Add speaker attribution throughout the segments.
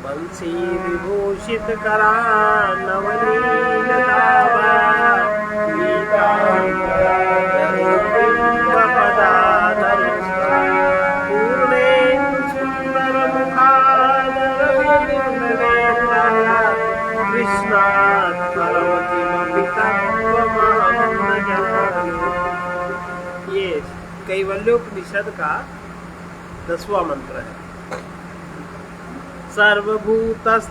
Speaker 1: बंसी विभूषित करा नवनील धावा पदाधर पूर्णेन्दु सुंदर मुखादर कृष्णात् परम किमपि तत्त्वमहं न जाने। ये कैवल्योपनिषद का 10वां मंत्र है। सर्वभूतस्थमात्मानं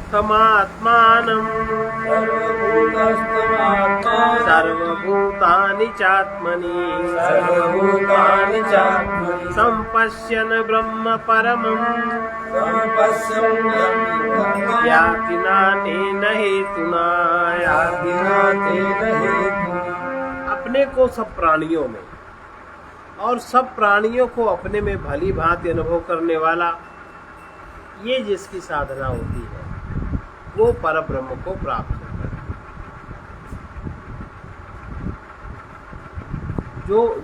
Speaker 1: सर्वभूतानि चात्मनि सम्पश्यन् ब्रह्म परमं याति नानेन हेतुना। अपने को सब प्राणियों में और सब प्राणियों को अपने में भली भांति अनुभव करने वाला, ये जिसकी साधना होती है वो परब्रह्म को प्राप्त होता है।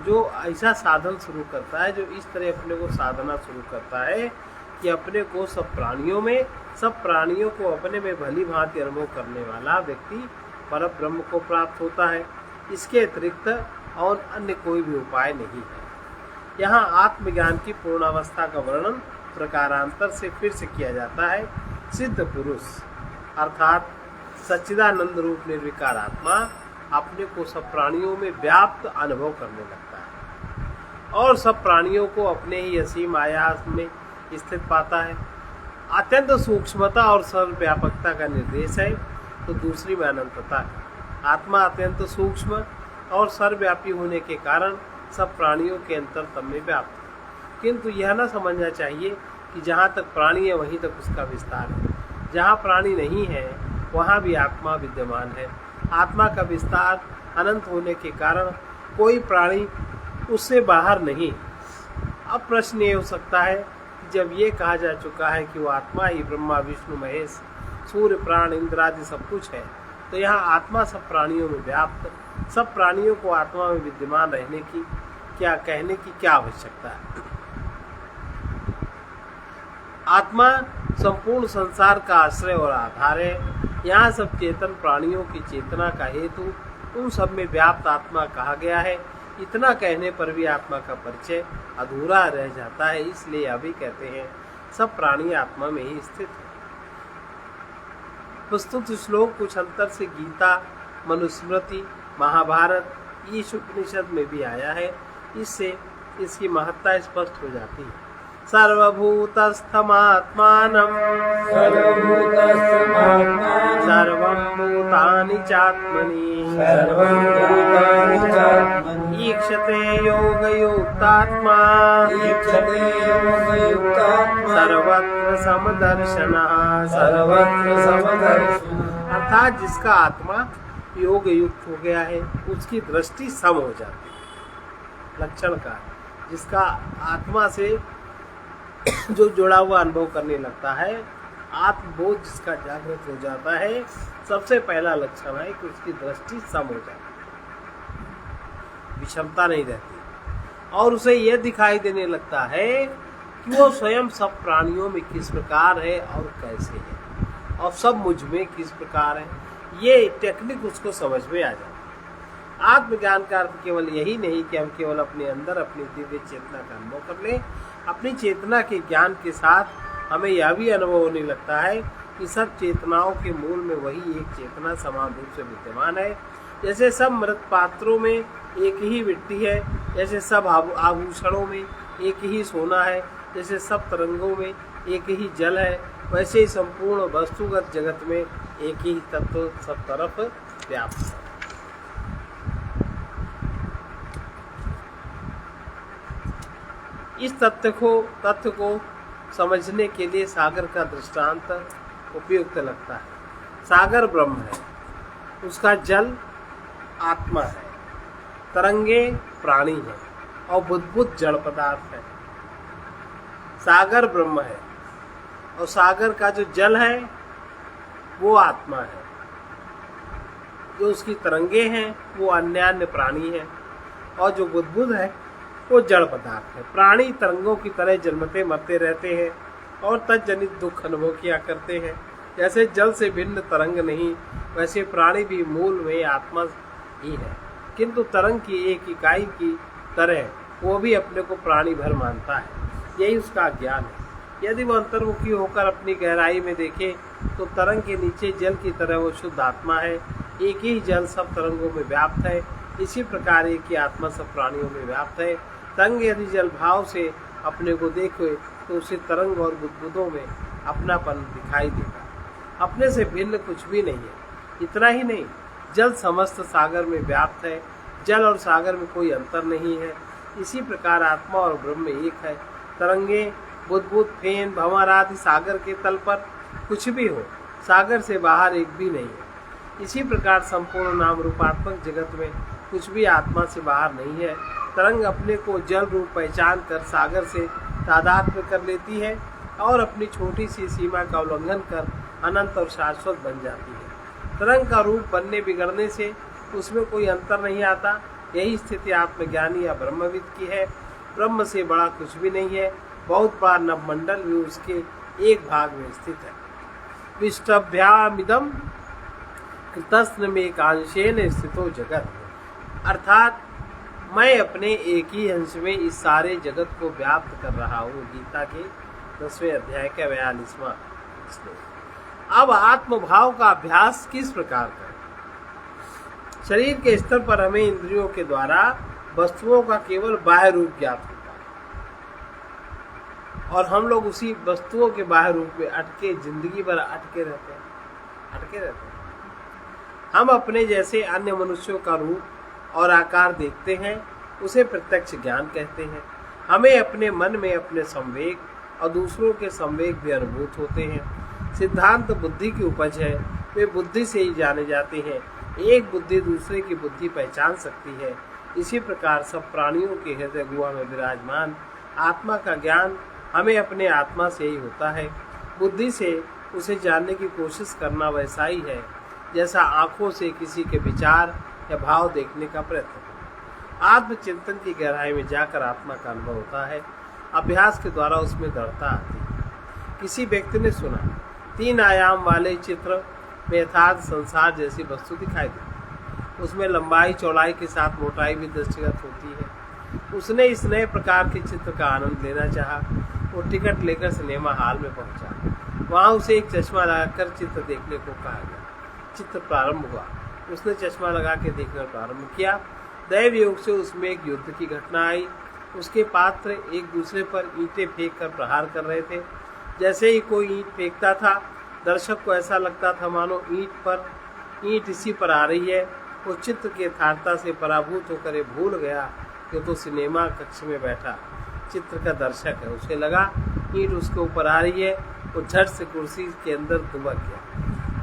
Speaker 1: जो ऐसा साधन शुरू करता है, जो इस तरह अपने को साधना शुरू करता है कि अपने को सब प्राणियों में, सब प्राणियों को अपने में भली भांति अनुभव करने वाला व्यक्ति परब्रह्म को प्राप्त होता है। इसके अतिरिक्त और अन्य कोई भी उपाय नहीं है। यहाँ आत्मज्ञान की पूर्णावस्था का वर्णन प्रकारांतर से फिर से किया जाता है। सिद्ध पुरुष अर्थात सच्चिदानंद रूप निर्विकार आत्मा अपने को सब प्राणियों में व्याप्त अनुभव करने लगता है और सब प्राणियों को अपने ही असीम आयास में स्थित पाता है। अत्यंत सूक्ष्मता और सर्वव्यापकता का निर्देश है। तो दूसरी में अनंतता है। आत्मा अत्यंत सूक्ष्म और सर्वव्यापी होने के कारण सब प्राणियों के अंतरतम में व्याप्त है, किंतु यह न समझना चाहिए कि जहाँ तक प्राणी है वहीं तक उसका विस्तार है। जहाँ प्राणी नहीं है वहाँ भी आत्मा विद्यमान है। आत्मा का विस्तार अनंत होने के कारण कोई प्राणी उससे बाहर नहीं। अब प्रश्न ये हो सकता है कि जब ये कहा जा चुका है कि वो आत्मा ही ब्रह्मा विष्णु महेश सूर्य प्राण इंद्र आदि सब कुछ है, तो यहाँ आत्मा सब प्राणियों में व्याप्त, सब प्राणियों को आत्मा में विद्यमान रहने की कहने की क्या आवश्यकता है। आत्मा संपूर्ण संसार का आश्रय और आधार है। यहाँ सब चेतन प्राणियों की चेतना का हेतु उन सब में व्याप्त आत्मा कहा गया है। इतना कहने पर भी आत्मा का परिचय अधूरा रह जाता है। इसलिए अभी कहते हैं सब प्राणी आत्मा में ही स्थित है। प्रस्तुत श्लोक कुछ अंतर से गीता, मनुस्मृति, महाभारत, ईश उपनिषद में भी आया है। इससे इसकी महत्ता स्पष्ट हो जाती है। सर्वभूतस्थमात्मानं सर्वं भूतानि चात्मनि ईक्षते योगयुक्तात्मा सर्वत्र समदर्शनः। अर्थात जिसका आत्मा योग युक्त हो गया है उसकी दृष्टि सम हो जाती है। लक्षण का जिसका आत्मा से जो जुड़ा हुआ अनुभव करने लगता है, आत्मबोध जिसका जागृत हो जाता है, सबसे पहला लक्षण है कि उसकी दृष्टि सम हो जाती है, विषमता नहीं रहती और उसे यह दिखाई देने लगता है कि वो स्वयं सब प्राणियों में किस प्रकार है और कैसे है और सब मुझ में किस प्रकार है। ये टेक्निक उसको समझ में आ जाती है। आत्मज्ञान का अर्थ केवल यही नहीं कि हम केवल अपने अंदर अपनी दिव्य चेतना का अनुभव कर लें। अपनी चेतना के ज्ञान के साथ हमें यह भी अनुभव होने लगता है कि सब चेतनाओं के मूल में वही एक चेतना समान रूप से विद्यमान है। जैसे सब मृत पात्रों में एक ही मिट्टी है, जैसे सब आभूषणों में एक ही सोना है, जैसे सब तरंगों में एक ही जल है, वैसे ही संपूर्ण वस्तुगत जगत में एक ही तत्व सब तरफ व्याप्त है। इस तथ्य को समझने के लिए सागर का दृष्टांत उपयुक्त लगता है। सागर ब्रह्म है, उसका जल आत्मा है, तरंगे प्राणी है और बुद्बुद जड़ पदार्थ है। सागर ब्रह्म है और सागर का जो जल है वो आत्मा है, जो उसकी तरंगे हैं वो अन्य प्राणी है और जो बुद्बुद है वो जड़ पदार्थ है। प्राणी तरंगों की तरह जन्मते मरते रहते हैं और तज्जनित दुख अनुभव किया करते हैं। जैसे जल से भिन्न तरंग नहीं, वैसे प्राणी भी मूल में आत्मा ही है, किंतु तरंग की एक इकाई की तरह वो भी अपने को प्राणी भर मानता है। यही उसका ज्ञान है। यदि वह अंतर्मुखी होकर अपनी गहराई में देखे तो तरंग के नीचे जल की तरह वो शुद्ध आत्मा है। एक ही जल सब तरंगों में व्याप्त है, इसी प्रकार एक ही आत्मा सब प्राणियों में व्याप्त है। तरंग यदि जल भाव से अपने को देखे तो उसे तरंग और बुदबुदों में अपनापन दिखाई देगा। अपने से भिन्न कुछ भी नहीं है। इतना ही नहीं, जल समस्त सागर में व्याप्त है। जल और सागर में कोई अंतर नहीं है। इसी प्रकार आत्मा और ब्रह्म एक है। तरंगे, बुदबुद, फेन, भंवर आदि सागर के तल पर कुछ भी हो, सागर से बाहर एक भी नहीं है। इसी प्रकार संपूर्ण नाम रूपात्मक जगत में कुछ भी आत्मा से बाहर नहीं है। तरंग अपने को जल रूप पहचान कर सागर से तादात्म्य कर लेती है और अपनी छोटी सी सीमा का उल्लंघन कर अनंत और शाश्वत बन जाती है। तरंग का रूप बनने बिगड़ने से उसमें कोई अंतर नहीं आता। यही स्थिति आत्मज्ञानी या ब्रह्मविद की है। ब्रह्म से बड़ा कुछ भी नहीं है। बहुत बार नवमंडल भी उसके एक भाग में स्थित है। विष्टभ्यामिदम कृतस्न में कांशेन स्थितो जगत, अर्थात मैं अपने एक ही अंश में इस सारे जगत को व्याप्त कर रहा हूँ। गीता के 10वें अध्याय का 42वां श्लोक। अब आत्मभाव का अभ्यास किस प्रकार करें? शरीर के स्तर पर हमें इंद्रियों के द्वारा वस्तुओं का केवल बाह्य रूप ज्ञात होता है और हम लोग उसी वस्तुओं के बाह्य रूप में अटके जिंदगी भर अटके रहते हैं। हम अपने जैसे अन्य मनुष्यों का रूप और आकार देखते हैं, उसे प्रत्यक्ष ज्ञान कहते हैं। हमें अपने मन में अपने संवेग और दूसरों के संवेग भी अनुभूत होते हैं। सिद्धांत बुद्धि की उपज है, वे बुद्धि से ही जाने जाते हैं। एक बुद्धि दूसरे की बुद्धि पहचान सकती है। इसी प्रकार सब प्राणियों के हृदय गुहा में विराजमान आत्मा का ज्ञान हमें अपने आत्मा से ही होता है। बुद्धि से उसे जानने की कोशिश करना वैसा ही है जैसा आंखों से किसी के विचार या भाव देखने का प्रयत्न करना। आत्मचिंतन की गहराई में जाकर आत्मा का अनुभव होता है। अभ्यास के द्वारा उसमें दृढ़ता आती है। किसी व्यक्ति ने सुना 3 आयाम वाले चित्र में यथार्थ संसार जैसी वस्तु दिखाई देती, उसमें लंबाई चौड़ाई के साथ मोटाई भी दृष्टिगत होती है। उसने इस नए प्रकार के चित्र का आनंद लेना चाहा। वो टिकट लेकर सिनेमा हॉल में पहुंचा। वहां उसे एक चश्मा लगाकर चित्र देखने को कहा गया। चित्र प्रारंभ हुआ। उसने चश्मा लगा के देखना प्रारंभ किया। दैव योग से उसमें एक युद्ध की घटना आई। उसके पात्र एक दूसरे पर ईंटें फेंक कर प्रहार कर रहे थे। जैसे ही कोई ईंट फेंकता था, दर्शक को ऐसा लगता था मानो ईंट इसी पर आ रही है। वो चित्र के यथार्थता से पराभूत होकर ये भूल गया कि तो सिनेमा कक्ष में बैठा चित्र का दर्शक है। उसे लगा ईंट उसके ऊपर आ रही है। वो झट से कुर्सी के अंदर दुबक गया,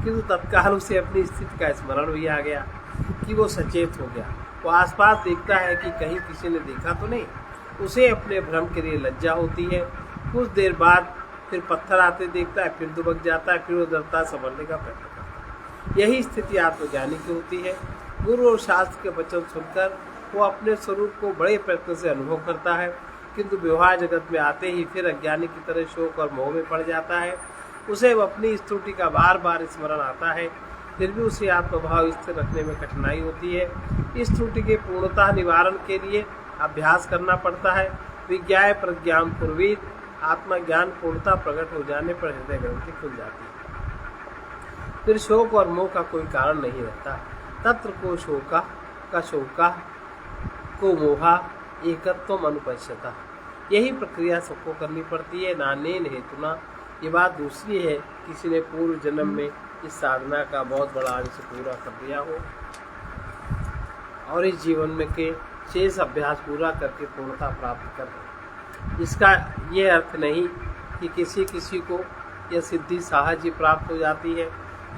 Speaker 1: किंतु तत्काल उसे अपनी स्थिति का स्मरण भी आ गया कि वो सचेत हो गया। वो आसपास देखता है कि कहीं किसी ने देखा तो नहीं। उसे अपने भ्रम के लिए लज्जा होती है। कुछ देर बाद फिर पत्थर आते देखता है, फिर दुबक जाता है, फिर वो डरता संभलने का प्रयत्न करता है। यही स्थिति आत्मज्ञानी की होती है। गुरु और शास्त्र के वचन सुनकर वो अपने स्वरूप को बड़े प्रयत्न से अनुभव करता है, किंतु व्यवहार जगत में आते ही फिर अज्ञानी की तरह शोक और मोह में पड़ जाता है। उसे अपनी इस त्रुटि का बार बार स्मरण आता है, फिर भी उसे आत्मभाव स्थिर रखने में कठिनाई होती है। इस त्रुटि के पूर्णतः निवारण के लिए अभ्यास करना पड़ता है। विज्ञाय प्रज्ञान पूर्वीत, आत्मज्ञान पूर्णतः प्रकट हो जाने पर हृदय ग्रंथि खुल जाती है। फिर शोक और मोह का कोई कारण नहीं रहता। तत्र को शोका का शोका को मोहा एकत्वम अनुपश्यता। यही प्रक्रिया सबको करनी पड़ती है, नानेन हेतुना। ये बात दूसरी है, किसी ने पूर्व जन्म में इस साधना का बहुत बड़ा अंश पूरा कर दिया हो और इस जीवन में के शेष अभ्यास पूरा करके पूर्णता प्राप्त कर ले। इसका ये अर्थ नहीं कि किसी को यह सिद्धि सहज ही प्राप्त हो जाती है।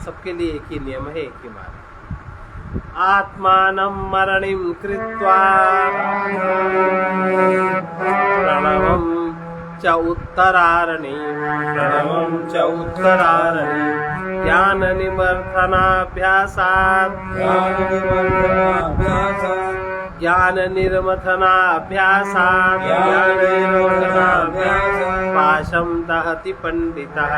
Speaker 1: सबके लिए एक ही नियम है, एक ही मार्ग। आत्मानं मरणिं कृत्वा प्रणवं च उत्तरारणि ज्ञान निवर्धनाभ्यासात् ज्ञान निर्मथनाभ्यासात् पाशं दहति पंडितः।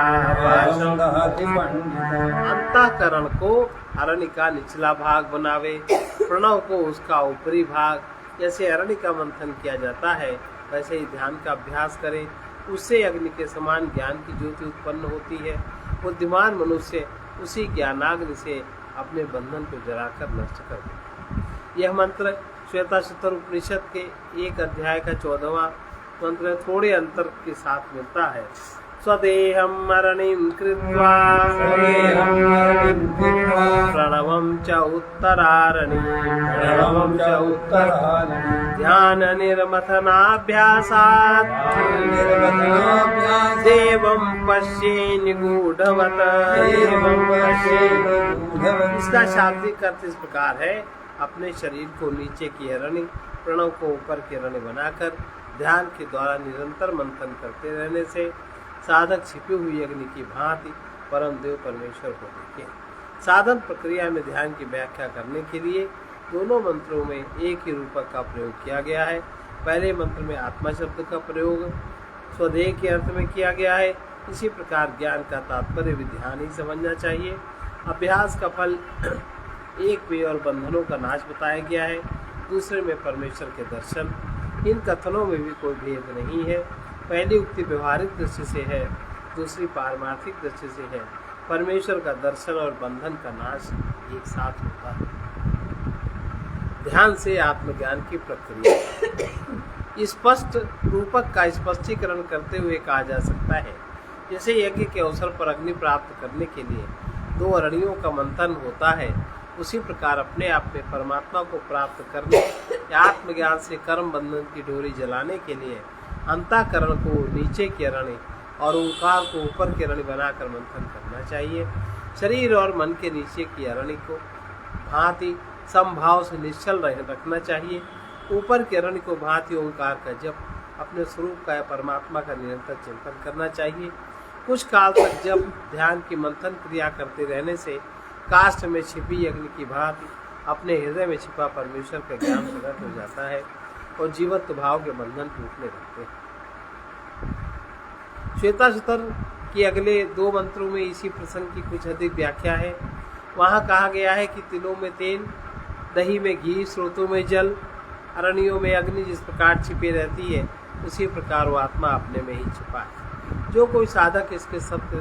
Speaker 1: अंतःकरण को अरण्य का निचला भाग बनावे, प्रणव को उसका ऊपरी भाग। जैसे अरण्य का मंथन किया जाता है वैसे ही ध्यान का अभ्यास करें, उससे अग्नि के समान ज्ञान की ज्योति उत्पन्न होती है। बुद्धिमान मनुष्य उसी ज्ञानाग्नि से अपने बंधन को जलाकर नष्ट कर देता। यह मंत्र श्वेताश्वतर उपनिषद के 1 अध्याय का 14वां मंत्र थोड़े अंतर के साथ मिलता है। स्वदेहं मरणिं कृत्वा प्रणवं च उत्तरारणि ध्यान निर्मथनाभ्यासात् देवं पश्ये निगूढ़वत्। इसका शाब्दिक अर्थ इस प्रकार है, अपने शरीर को नीचे की अरणि, प्रणव को ऊपर की अरणि बनाकर ध्यान के द्वारा निरंतर मंथन करते रहने से साधक छिपी हुई अग्नि की भांति परम देव परमेश्वर को देखे। साधन प्रक्रिया में ध्यान की व्याख्या करने के लिए दोनों मंत्रों में एक ही रूपक का प्रयोग किया गया है। पहले मंत्र में आत्मा शब्द का प्रयोग स्वदेह के अर्थ में किया गया है। इसी प्रकार ज्ञान का तात्पर्य भी ध्यान ही समझना चाहिए। अभ्यास का फल एक में और बंधनों का नाश बताया गया है, दूसरे में परमेश्वर के दर्शन। इन कथनों में भी कोई भेद नहीं है। पहली उक्ति व्यवहारिक दृष्टि से है, दूसरी पारमार्थिक दृष्टि से है। परमेश्वर का दर्शन और बंधन का नाश एक साथ होता है। ध्यान से आत्मज्ञान की प्रक्रिया स्पष्ट रूपक का स्पष्टीकरण करते हुए कहा जा सकता है, जैसे यज्ञ के अवसर पर अग्नि प्राप्त करने के लिए 2 अरणियों का मंथन होता है, उसी प्रकार अपने आप में परमात्मा को प्राप्त करने या आत्मज्ञान से कर्म बंधन की डोरी जलाने के लिए अंतःकरण को नीचे की अरणि और ओंकार को ऊपर की अरणि बनाकर मंथन करना चाहिए। शरीर और मन के नीचे की अरणि को भांति समभाव से निश्चल रखना चाहिए। ऊपर की अरणि को भांति ओंकार का जप, अपने स्वरूप का या परमात्मा का निरंतर चिंतन करना चाहिए। कुछ काल तक जब ध्यान की मंथन क्रिया करते रहने से काष्ठ में छिपी अग्नि की भांति अपने हृदय में छिपा परमेश्वर का ज्ञान प्रकट हो जाता है और जीवत्व भाव के बंधन टूटने लगते हैं। श्वेताश्वतर के अगले 2 मंत्रों में इसी प्रसंग की कुछ अधिक व्याख्या है। वहाँ कहा गया है कि तिलों में तेल, दही में घी, स्रोतों में जल, अरण्यों में अग्नि जिस प्रकार छिपे रहती है उसी प्रकार वो आत्मा अपने में ही छिपा है। जो कोई साधक इसके सत्य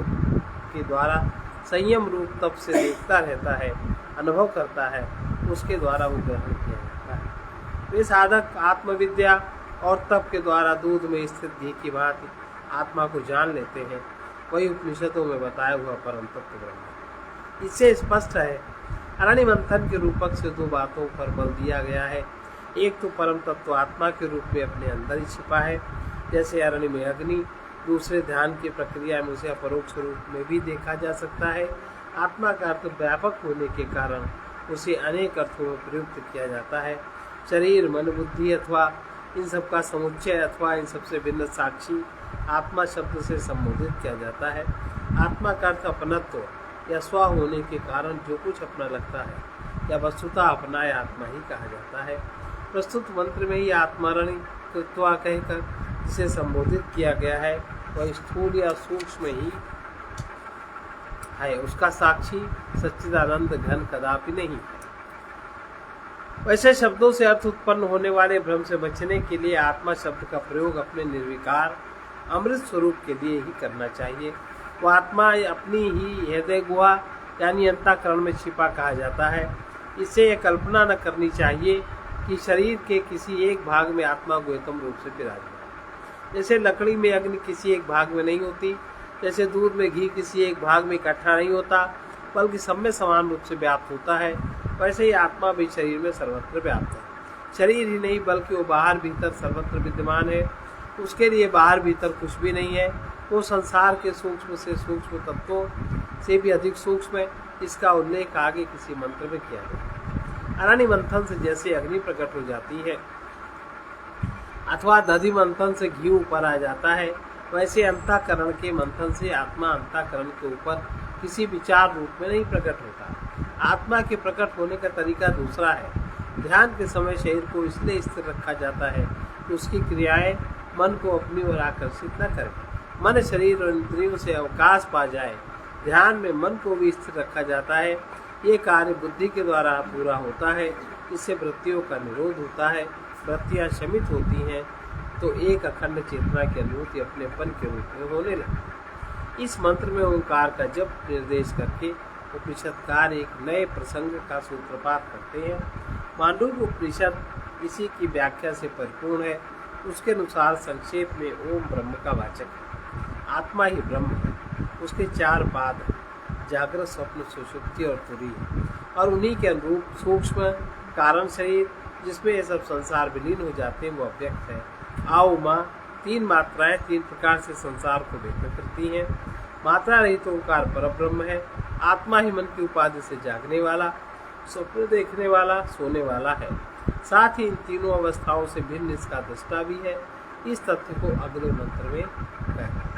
Speaker 1: के द्वारा संयम रूप तप से देखता रहता है, अनुभव करता है, उसके द्वारा वो ग्रहण किया जाता है। वे साधक आत्मविद्या और तप के द्वारा दूध में स्थित घी की भांति आत्मा को जान लेते हैं। वही उपनिषदों में बताया हुआ परम तत्व ब्रह्म। इससे स्पष्ट है अरण्य मंथन के रूपक से 2 बातों पर बल दिया गया है। एक तो परम तत्व आत्मा के रूप में अपने अंदर ही छिपा है, जैसे अरण्य में अग्नि। दूसरे ध्यान की प्रक्रिया में उसे अपरोक्ष रूप में भी देखा जा सकता है। आत्मा का अर्थ व्यापक होने के कारण उसे अनेक अर्थों में प्रयुक्त किया जाता है। शरीर, मन, बुद्धि अथवा इन सब का समुच्चय अथवा इन सबसे भिन्न साक्षी आत्मा शब्द से संबोधित किया जाता है। आत्मा का अर्थ अपनत्व या स्व होने के कारण जो कुछ अपना लगता है या वस्तुतः अपना या आत्मा ही कहा जाता है। प्रस्तुत मंत्र में ही आत्मारण्य कहकर जिसे संबोधित किया गया है वह स्थूल या सूक्ष्म ही है, उसका साक्षी सच्चिदानंद घन कदापि नहीं। वैसे शब्दों से अर्थ उत्पन्न होने वाले भ्रम से बचने के लिए आत्मा शब्द का प्रयोग अपने निर्विकार अमृत स्वरूप के लिए ही करना चाहिए। वह आत्मा अपनी ही हृदय गुहा यानी अंतःकरण में छिपा कहा जाता है। इससे यह कल्पना न करनी चाहिए कि शरीर के किसी एक भाग में आत्मा गोयतम रूप से विराजमान। जैसे लकड़ी में अग्नि किसी एक भाग में नहीं होती, जैसे दूध में घी किसी एक भाग में इकट्ठा नहीं होता बल्कि सब में समान रूप से व्याप्त होता है, वैसे ही आत्मा भी शरीर में सर्वत्र व्याप्त है। शरीर ही नहीं बल्कि वो बाहर भीतर सर्वत्र विद्यमान है। उसके लिए बाहर भीतर कुछ भी नहीं है। वो संसार के सूक्ष्म से सूक्ष्म तत्वों से भी अधिक सूक्ष्म है। इसका उल्लेख आगे किसी मंत्र में किया गया। अरण्य मंथन से जैसे अग्नि प्रकट हो जाती है अथवा दधि मंथन से घी ऊपर आ जाता है, वैसे अंतःकरण के मंथन से आत्मा अंतःकरण के ऊपर किसी विचार रूप में नहीं प्रकट होता। आत्मा के प्रकट होने का तरीका दूसरा है। ध्यान के समय शरीर को इसलिए स्थिर रखा जाता है कि उसकी क्रियाएं मन को अपनी ओर आकर्षित न करें। मन, शरीर और इंद्रियों से अवकाश पा जाए। ध्यान में मन को भी स्थिर रखा जाता है। ये कार्य बुद्धि के द्वारा पूरा होता है। इससे वृत्तियों का निरोध होता है। वृत्तियाँ शमित होती हैं तो एक अखंड चेतना की अनुभूति अपनेपन के रूप में होने लगी। इस मंत्र में ओंकार का जप निर्देश करके उपनिषदकार एक नए प्रसंग का सूत्रपात करते हैं। मांडूक्य उपनिषद इसी की व्याख्या से परिपूर्ण है। उसके अनुसार संक्षेप में ओम ब्रह्म का वाचक है। आत्मा ही ब्रह्म है। उसके 4 पाद हैं, जागृत, स्वप्न, सुषुप्ति और तुरीय, और उन्हीं के अनुरूप सूक्ष्म कारण शरीर जिसमें ये सब संसार विलीन हो जाते हैं वो अव्यक्त है। आओ माँ 3 मात्राएं 3 प्रकार से संसार को व्यक्त करती हैं। मात्रा रहित ओंकार परब्रह्म है। आत्मा ही मन की उपाधि से जागने वाला, स्वप्न देखने वाला, सोने वाला है। साथ ही इन तीनों अवस्थाओं से भिन्न इसका दृष्टा भी है। इस तथ्य को अगले मंत्र में कहते हैं।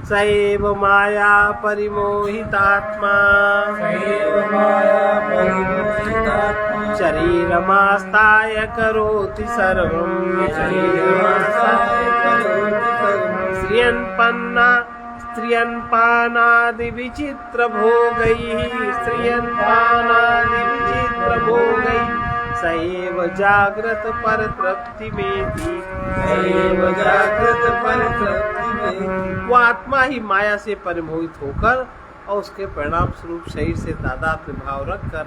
Speaker 1: सैव माया परिमोहितात्मा शरीरमास्ताय करोति सर्वं स्त्रियन्पानादि विचित्र भोगैः सैव जाग्रत पर तृप्ति में वो आत्मा ही माया से परिमोहित होकर और उसके परिणाम स्वरूप शरीर से तादात्म्य भाव रखकर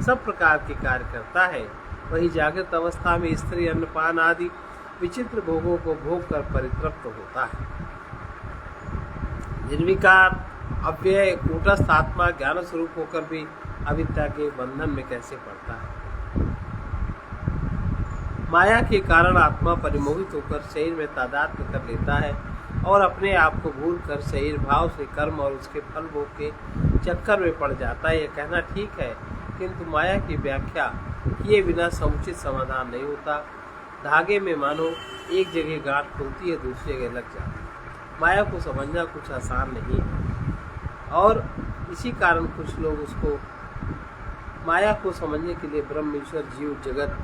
Speaker 1: सब प्रकार के कार्य करता है। वही जागृत अवस्था में स्त्री अन्नपान आदि विचित्र भोगों को भोग कर परितृप्त होता है। निर्विकार अव्यय कूटस्थ आत्मा ज्ञान स्वरूप होकर भी अविद्या के बंधन में कैसे पड़ता है। माया के कारण आत्मा परिमोहित होकर शरीर में तादात्म्य कर लेता है और अपने आप को भूल कर शरीर भाव से कर्म और उसके फल भोग के चक्कर में पड़ जाता है। यह कहना ठीक है, किंतु माया की व्याख्या किए बिना समुचित समाधान नहीं होता। धागे में मानो एक जगह गांठ खुलती है, दूसरी जगह लग जाती है। माया को समझना कुछ आसान नहीं है और इसी कारण कुछ लोग उसको माया को समझने के लिए ब्रह्म, ईश्वर, जीव, जगत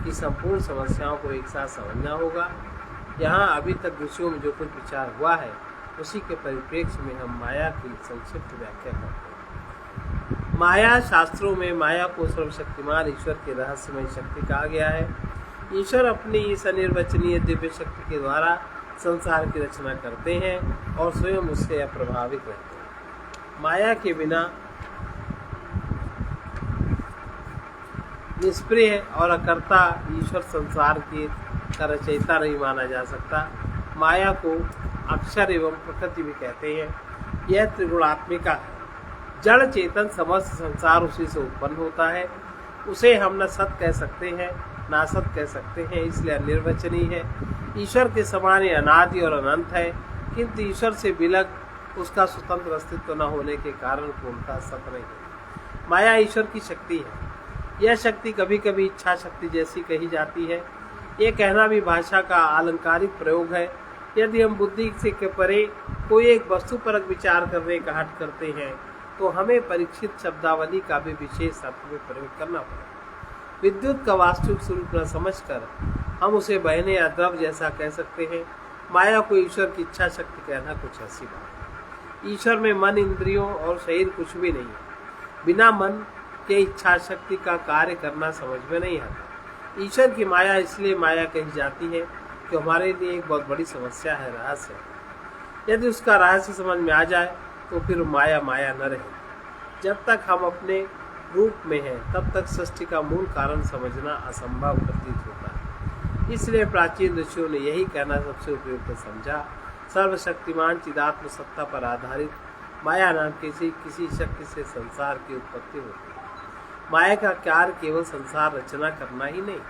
Speaker 1: की संपूर्ण समस्याओं को एक साथ समझना होगा। यहाँ अभी तक ऋषियों में जो कुछ विचार हुआ है उसी के परिप्रेक्ष्य में हम माया की संक्षिप्त व्याख्या करते हैं। माया शास्त्रों में माया को सर्वशक्तिमान ईश्वर के रहस्यमय शक्ति कहा गया है। ईश्वर अपनी इस अनिर्वचनीय दिव्य शक्ति के द्वारा संसार की रचना करते हैं और स्वयं उससे अप्रभावित रहते हैं। माया के बिना निष्प्रिय और अकर्ता ईश्वर संसार की का रचयिता नहीं माना जा सकता। माया को अक्षर एवं प्रकृति भी कहते हैं। यह त्रिगुणात्मिका है। जड़ चेतन समस्त संसार उसी से उत्पन्न होता है। उसे हम न सत कह सकते हैं न असत कह सकते हैं, इसलिए अनिर्वचनीय है। ईश्वर के समान ही अनादि और अनंत है, किंतु ईश्वर से विलग उसका स्वतंत्र अस्तित्व न होने के कारण पूर्णतः सत नहीं है। माया ईश्वर की शक्ति है। यह शक्ति कभी कभी इच्छा शक्ति जैसी कही जाती है। यह कहना भी भाषा का अलंकारिक प्रयोग है। यदि हम बुद्धि से के परे कोई एक वस्तु पर विचार करने का हट करते हैं तो हमें परीक्षित शब्दावली का भी विशेष अर्थ में प्रयोग करना पड़ेगा। विद्युत का वास्तविक स्वरूप न समझकर हम उसे बहने या द्रव जैसा कह सकते हैं। माया को ईश्वर की इच्छा शक्ति कहना कुछ ऐसी बात है। ईश्वर में मन, इंद्रियों और शरीर कुछ भी नहीं है। बिना मन के इच्छा शक्ति का कार्य करना समझ में नहीं आता। ईश्वर की माया इसलिए माया कही जाती है कि हमारे लिए एक बहुत बड़ी समस्या है, रहस्य। यदि उसका रहस्य समझ में आ जाए तो फिर माया माया न रहे। जब तक हम अपने रूप में हैं तब तक सृष्टि का मूल कारण समझना असंभव प्रतीत होता है। इसलिए प्राचीन ऋषियों ने यही कहना सबसे उपयुक्त समझा। सर्वशक्तिमान चिदात्म सत्ता पर आधारित माया नाम किसी शक्ति से संसार की उत्पत्ति होती है। माया का कार्य केवल संसार रचना करना ही नहीं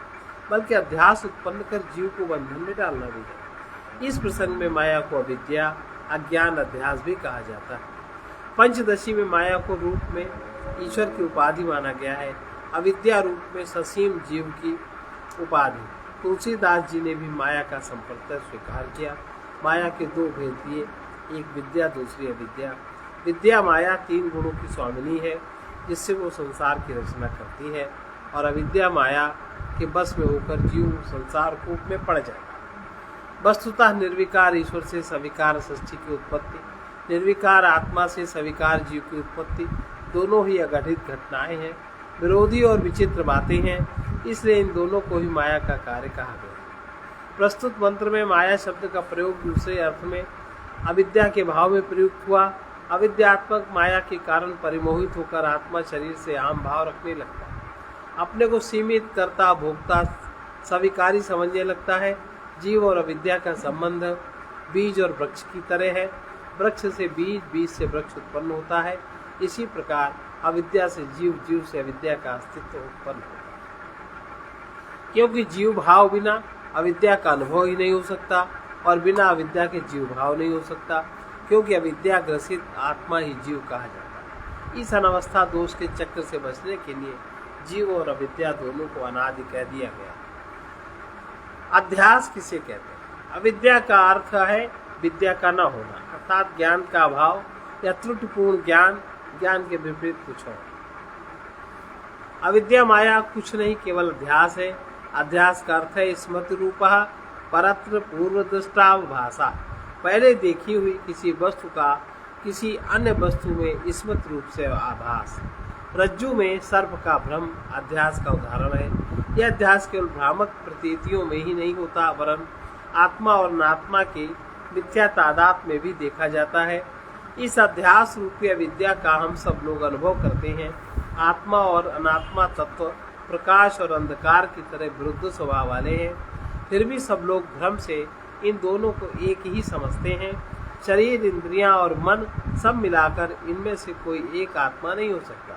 Speaker 1: बल्कि अध्यास उत्पन्न कर जीव को बंधन में डालना भी है। इस प्रसंग में माया को अविद्या, अज्ञान, अध्यास भी कहा जाता है। पंचदशी में माया को रूप में ईश्वर की उपाधि माना गया है। अविद्या रूप में ससीम जीव की उपाधि। तुलसीदास जी ने भी माया का संप्रत्यय स्वीकार किया। माया के 2 भेद दिए, एक विद्या, दूसरी अविद्या। विद्या माया 3 गुणों की स्वामिनी है जिससे वो संसार की रचना करती है। और अविद्या माया के बस में होकर जीव संसार कूप में पड़ जाएगा। वस्तुतः निर्विकार ईश्वर से सविकार सृष्टि की उत्पत्ति, निर्विकार आत्मा से सविकार जीव की उत्पत्ति दोनों ही अघटित घटनाएं हैं, विरोधी और विचित्र बातें हैं, इसलिए इन दोनों को ही माया का कार्य कहा गया। प्रस्तुत मंत्र में माया शब्द का प्रयोग दूसरे अर्थ में अविद्या के भाव में प्रयुक्त हुआ। अविद्यात्मक माया के कारण परिमोहित होकर आत्मा शरीर से आम भाव रखने लगता है, अपने को सीमित करता भोक्ता सविकारी समझने लगता है। जीव और अविद्या का संबंध बीज और वृक्ष की तरह है। वृक्ष से बीज, बीज से वृक्ष उत्पन्न होता है। इसी प्रकार अविद्या से जीव, जीव से अविद्या का अस्तित्व उत्पन्न होता है, क्योंकि जीव भाव बिना अविद्या का अनुभव ही नहीं हो सकता और बिना अविद्या के जीव भाव नहीं हो सकता, क्योंकि अविद्या ग्रसित आत्मा ही जीव कहा जाता है। इस अनावस्था दोष के चक्र से बचने के लिए जीव और अविद्या दोनों को अनादि कह दिया गया। अध्यास किसे कहते हैं? अविद्या का अर्थ है विद्या का न होना, अर्थात ज्ञान का अभाव या त्रुटिपूर्ण ज्ञान, ज्ञान के विपरीत कुछ और। अविद्या माया कुछ नहीं, केवल अध्यास है। अध्यास का अर्थ है स्मृति रूपः परत्र पूर्व दृष्टाभाषा, पहले देखी हुई किसी वस्तु का किसी अन्य वस्तु में स्मृत रूप से आभास। रज्जु में सर्प का भ्रम अध्यास का उदाहरण है। यह अध्यास केवल भ्रामक प्रतीतियों में ही नहीं होता, वरन आत्मा और अनात्मा के मिथ्या तादाद में भी देखा जाता है। इस अध्यास रूपी अविद्या का हम सब लोग अनुभव करते हैं। आत्मा और अनात्मा तत्व प्रकाश और अंधकार की तरह विरुद्ध स्वभाव वाले हैं, फिर भी सब लोग भ्रम से इन दोनों को एक ही समझते हैं। शरीर, इंद्रियां और मन सब मिलाकर इनमें से कोई एक आत्मा नहीं हो सकता,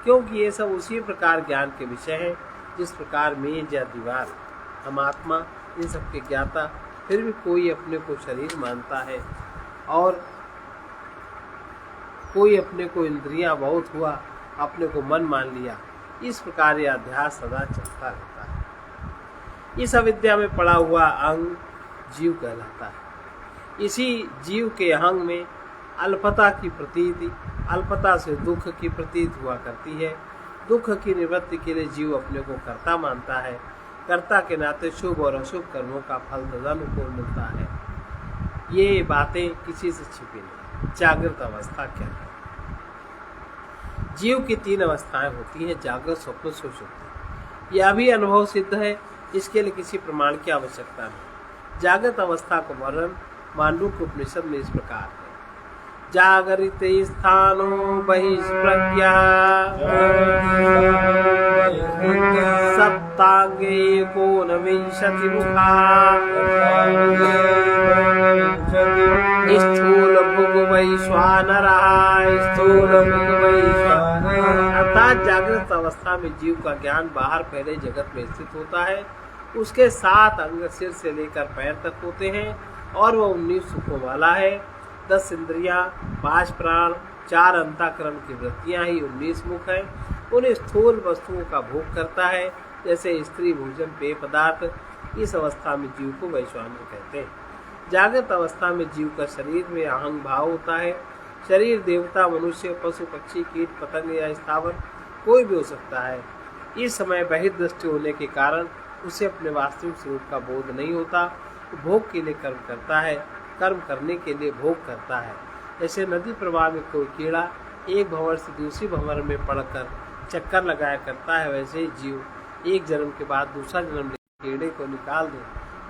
Speaker 1: क्योंकि ये सब उसी प्रकार ज्ञान के विषय हैं जिस प्रकार मेज या दीवार। हम आत्मा इन सब के ज्ञाता, फिर भी कोई अपने को शरीर मानता है और कोई अपने को इंद्रियां बहुत हुआ, अपने को मन मान लिया। इस प्रकार यह अध्यास सदा चलता रहता है। इस अविद्या में पड़ा हुआ अंग जीव कहलाता है। इसी जीव के अहंग में अल्पता की प्रतीति, अल्पता से दुख की प्रतीत हुआ करती है। दुख की निवृत्ति के लिए जीव अपने को कर्ता मानता है। कर्ता के नाते शुभ और अशुभ कर्मों का फल तदनुकूल मिलता है। ये बातें किसी से छिपी नहीं। जागृत अवस्था क्या है? जीव की 3 अवस्थाएं होती हैं, जागृत, स्वप्न, सुषुप्ति। यह भी अनुभव सिद्ध है, इसके लिए किसी प्रमाण की आवश्यकता नहीं। जागृत अवस्था को वर्णन मांडूक्य उपनिषद में इस प्रकार है। जागरित स्थानो बहिष्प्रज्ञा सप्तांगे एकोनविंशति मुखा स्थूल भुग वैश्वानरा स्थूल भुग वैश्वानरा। अर्थात जागृत अवस्था में जीव का ज्ञान बाहर पहले जगत में स्थित होता है। उसके 7 अंग सिर से लेकर पैर तक होते हैं और वह 19 सुखों वाला है। 10 इंद्रियां, 5 प्राण, 4 अंतःकरण की वृत्तियां ही 19 मुख है। उन स्थूल वस्तुओं का भोग करता है, जैसे स्त्री, भोजन, पेय पदार्थ। इस अवस्था में जीव को वैश्वानर कहते हैं। जागृत अवस्था में जीव का शरीर में अहंग भाव होता है। शरीर देवता, मनुष्य, पशु, पक्षी, कीट, पतंग या स्थावर कोई भी हो सकता है। इस समय बहिर्दृष्टि होने के कारण उसे अपने वास्तविक स्वरूप का बोध नहीं होता। भोग के लिए कर्म करता है, कर्म करने के लिए भोग करता है। जैसे नदी प्रवाह में कोई कीड़ा एक भंवर से दूसरी भंवर में पड़कर चक्कर लगाया करता है, वैसे ही जीव एक जन्म के बाद दूसरा जन्म लेकर कीड़े को निकाल दे।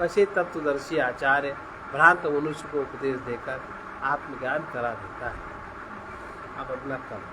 Speaker 1: वैसे तत्वदर्शी आचार्य भ्रांत मनुष्य को उपदेश देकर आत्मज्ञान करा देता है। अब अपना कर्म।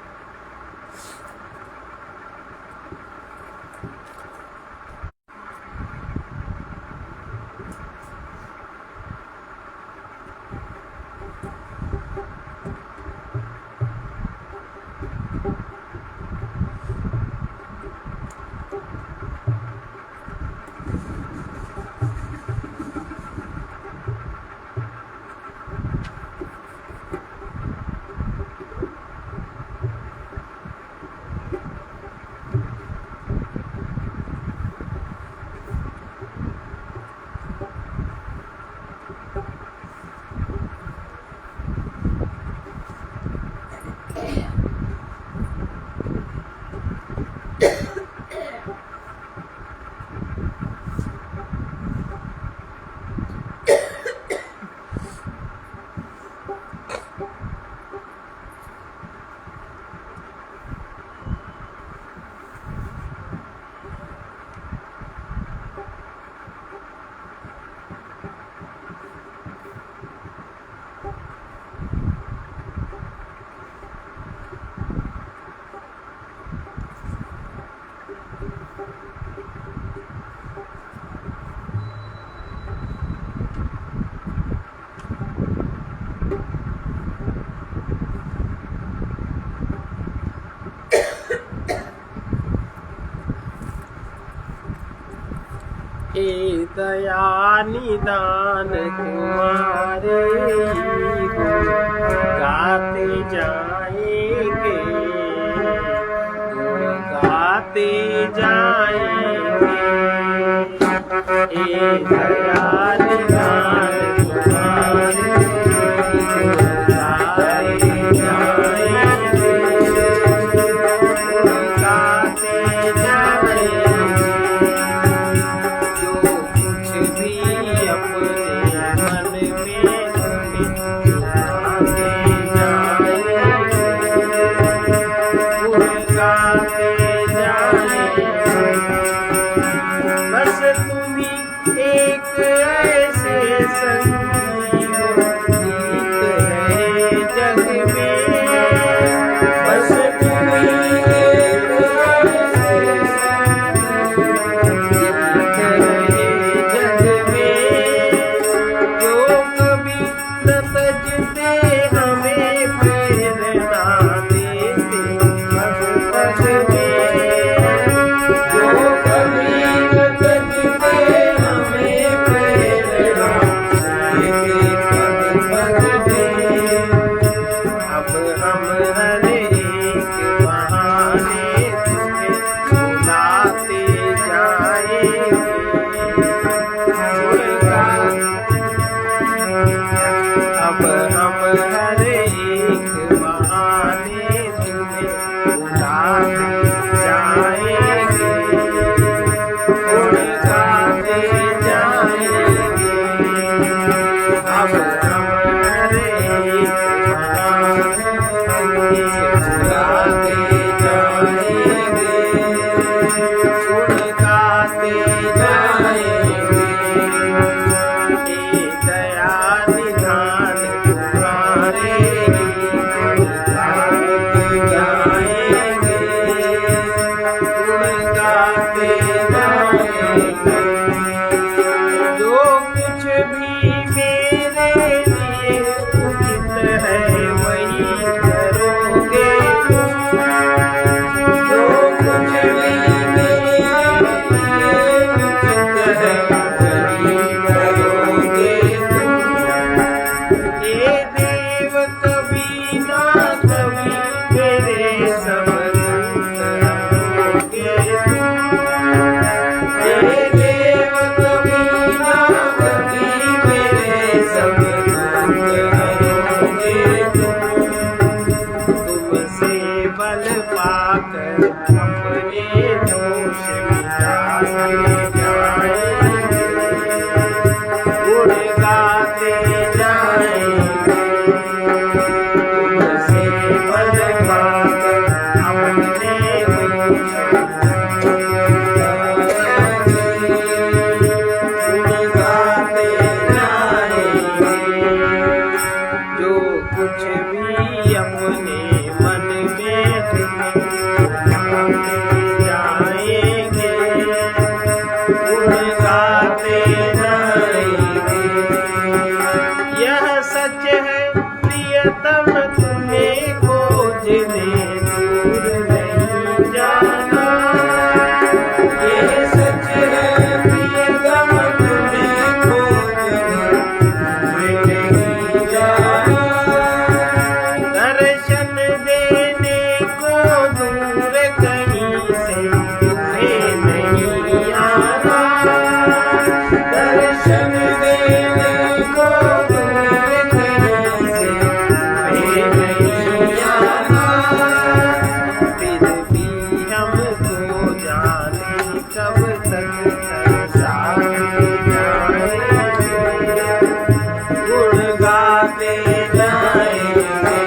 Speaker 1: हे दया निदान तुम्हारे हो, गाते जाएंगे गुण गाते जाएंगे। हे दया निदान तुम्हारे गुण गाते जाएंगे गुण गाते जाएंगे। जो कुछ भी अपने मन में गाते जाएंगे गुण गाते जाएंगे। बस तुम ही एक ऐसे संगी हो, गीत है जग में। बस तुम ही एक ऐसे संगी हो, गीत है जग में। जो कभी न तजते हमें प्रेरणा देते पग पग में। जो कभी न तजते हमें प्रेरणा देते पग पग में। अब हम हर एक बहाने तुम्हें बुलाते जाएंगे गुण गाते। अब हम हर एक बहाने तुम्हें बुलाते जाएंगे गुण गाते जाएंगे। अब हम हर एक बहाने तुम्हें बुलाते जाएंगे गुण गाते जाएंगे। हे दया निधान तुम्हारे गुण गाते जाएंगे गुण गाते जाएंगे। जो कुछ भी मेरे लिए उचित है वही करोगे तुम। जो कुछ भी मेरे लिए उचित है वही करोगे तुम। हे देव कभी ना कभी मेरे सब संत रहोगे तुम। हे देव कभी ना कभी मेरे सब संत रहोगे तुम। तुमसे बल पाकर अपने दोष मिटाते जाएंगे गुण गाते जाएंगे। तुमसे बल पाकर अपने दोष मिटाते जाएंगे गुण गाते जाएंगे। जो कुछ भी अपने मन में तुम्हें गाते जाएंगे गुण गाते जाएंगे। यह सच है प्रियतम तुम्हें खोजने दूर नहीं जाना। यह सच है प्रियतम तुम्हें खोजने दूर नहीं जाना। दर्शन देने को दूर कहीं से तुम्हें नहीं आना। दर्शन देने को दूर कहीं से तुम्हें नहीं आना। फिर भी हमको जाने कब तक तरसाते जाएंगे गुण गाते जाएंगे।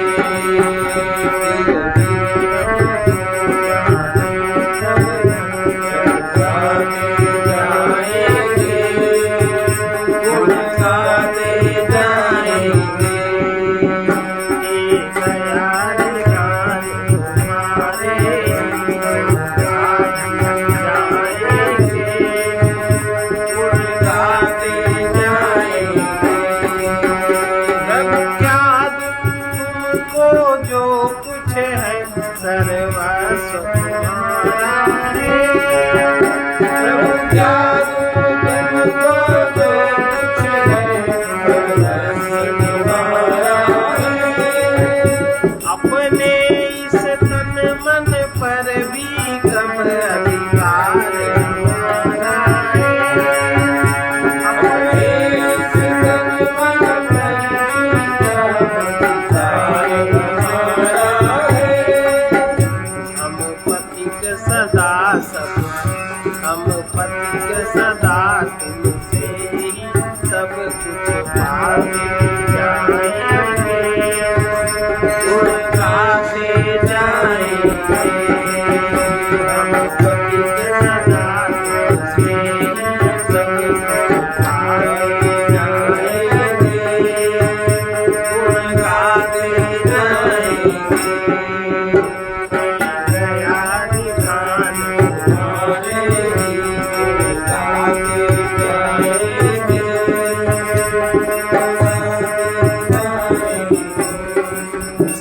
Speaker 1: जो कुछ है सर्वस्व तुम्हारा है। प्रभु जादू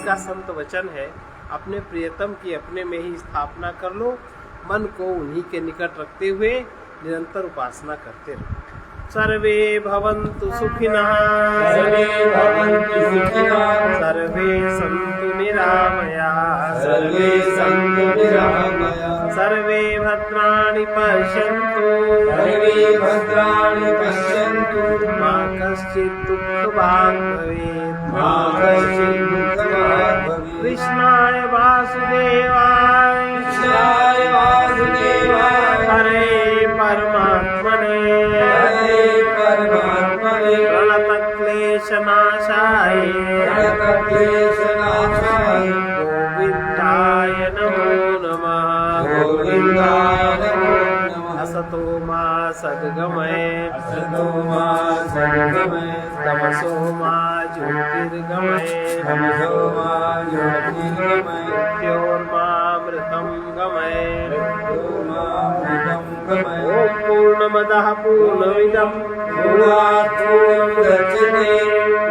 Speaker 1: इसका संत वचन है, अपने प्रियतम की अपने में ही स्थापना कर लो, मन को उन्हीं के निकट रखते हुए निरंतर उपासना करते रहो। सर्वे भवन्तु सुखिनः,
Speaker 2: सर्वे भवन्तु सुखिनः,
Speaker 1: सर्वे सन्तु निरामयाः,
Speaker 2: सर्वे सन्तु निरामयाः,
Speaker 1: सर्वे भद्राणि पश्यन्तु,
Speaker 2: सर्वे भद्राणि पश्यन्तु,
Speaker 1: मा कश्चित् दुःखभाग् भवेत्,
Speaker 2: मा कश्चित् दुःखभाग् भवेत्।
Speaker 1: कृष्णाय वासुदेवाय,
Speaker 2: कृष्णाय वासुदेवाय,
Speaker 1: हरे परमात्मने,
Speaker 2: हरे परमात्मने,
Speaker 1: प्रणतक्लेशनाशाय,
Speaker 2: प्रणतक्लेशनाशाय,
Speaker 1: गोविन्दाय नमो नमः।
Speaker 2: गोविन्दाय नमो नमः।
Speaker 1: असतो मा सद्गमय,
Speaker 2: असतो मा सद्गमय,
Speaker 1: तमसो मा ज्योतिर्गमय,
Speaker 2: तमसो मा ज्योतिर्गमय,
Speaker 1: मृत्योर्मामृतं गमय।
Speaker 2: मृत्योर्मामृतं गमय।
Speaker 1: ॐ पूर्णमदः पूर्णमिदं
Speaker 2: पूर्णात् पूर्णमुदच्यते,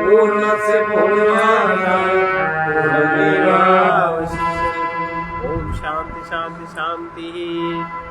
Speaker 2: पूर्णस्य पूर्णमादाय पूर्णमेवावशिष्यते।
Speaker 1: ॐ शान्ति शान्ति शान्तिः।